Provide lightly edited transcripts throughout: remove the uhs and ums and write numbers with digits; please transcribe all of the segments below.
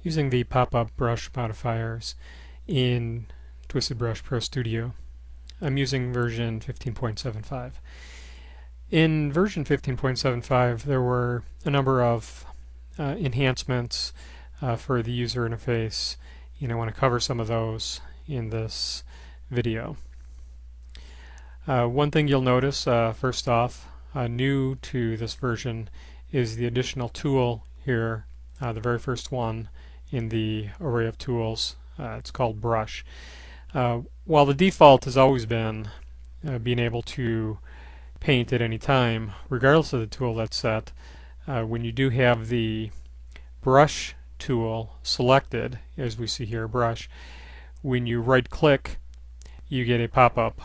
using the Popup Brush modifiers in TwistedBrush Pro Studio. I'm using version 15.75. In version 15.75 there were a number of enhancements for the user interface, and I want to cover some of those in this video. One thing you'll notice, first off, new to this version is the additional tool here, the very first one in the array of tools. It's called Brush. While the default has always been being able to paint at any time, regardless of the tool that's set, when you do have the Brush tool selected, as we see here, Brush, when you right click you get a pop-up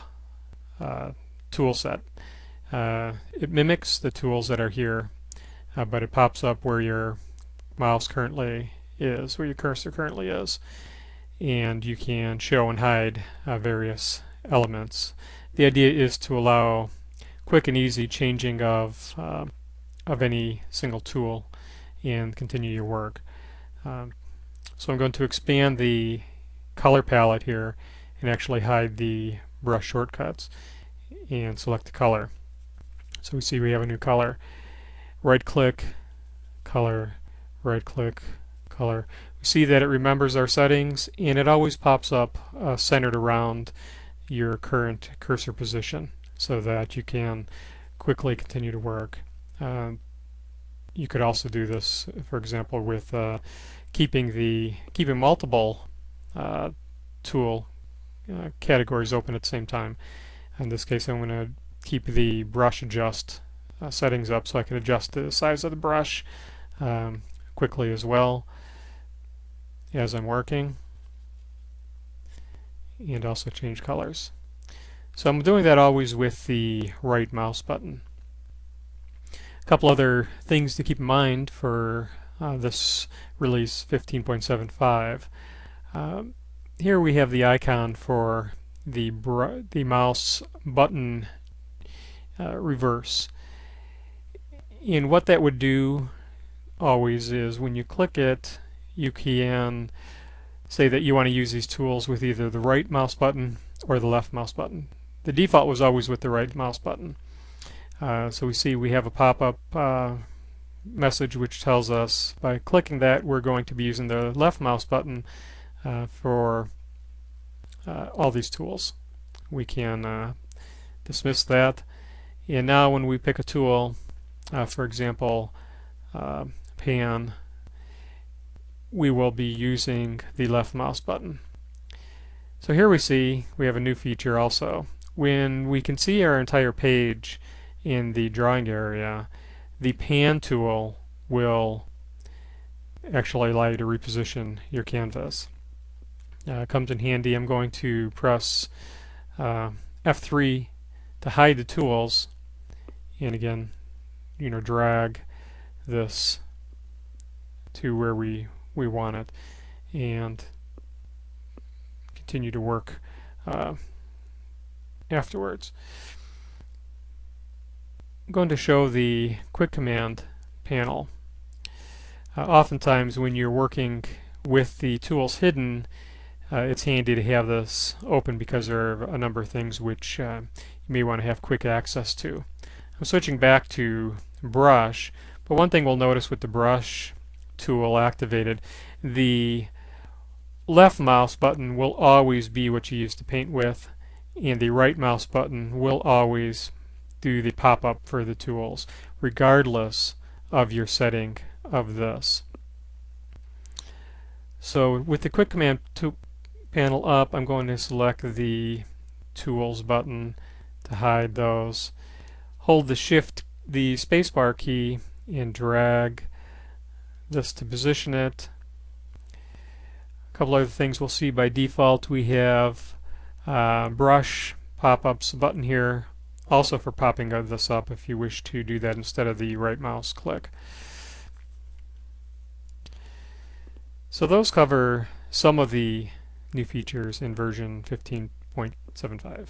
tool set. It mimics the tools that are here, but it pops up where your mouse currently is, where your cursor currently is, and you can show and hide various elements. The idea is to allow quick and easy changing of any single tool and continue your work. So I'm going to expand the color palette here and actually hide the brush shortcuts and select the color. So we see we have a new color. Right click, color, right click, color. We see that it remembers our settings and it always pops up centered around your current cursor position so that you can quickly continue to work. You could also do this, for example, with keeping multiple tool categories open at the same time. In this case, I'm going to keep the brush adjust settings up so I can adjust the size of the brush quickly as well as I'm working, and also change colors. So I'm doing that always with the right mouse button. A couple other things to keep in mind for this release 15.75. Here we have the icon for the mouse button reverse. And what that would do always is when you click it, you can say that you want to use these tools with either the right mouse button or the left mouse button. The default was always with the right mouse button. So we see we have a pop-up message which tells us by clicking that we're going to be using the left mouse button for all these tools. We can dismiss that, and now when we pick a tool, for example pan, we will be using the left mouse button. So here we see we have a new feature also. When we can see our entire page in the drawing area, the pan tool will actually allow you to reposition your canvas. It comes in handy. I'm going to press F3 to hide the tools, and again, drag this to where we want it, and continue to work afterwards. I'm going to show the quick command panel. Oftentimes when you're working with the tools hidden, it's handy to have this open because there are a number of things which you may want to have quick access to. I'm switching back to brush, but one thing we'll notice with the brush tool activated, the left mouse button will always be what you use to paint with, and the right mouse button will always do the pop-up for the tools, regardless of your setting of this. So with the quick command panel up, I'm going to select the tools button to hide those. Hold the spacebar key and drag this to position it. A couple other things we'll see. By default we have brush pop-ups button here, also for popping this up if you wish to do that instead of the right mouse click. So those cover some of the new features in version 15.75.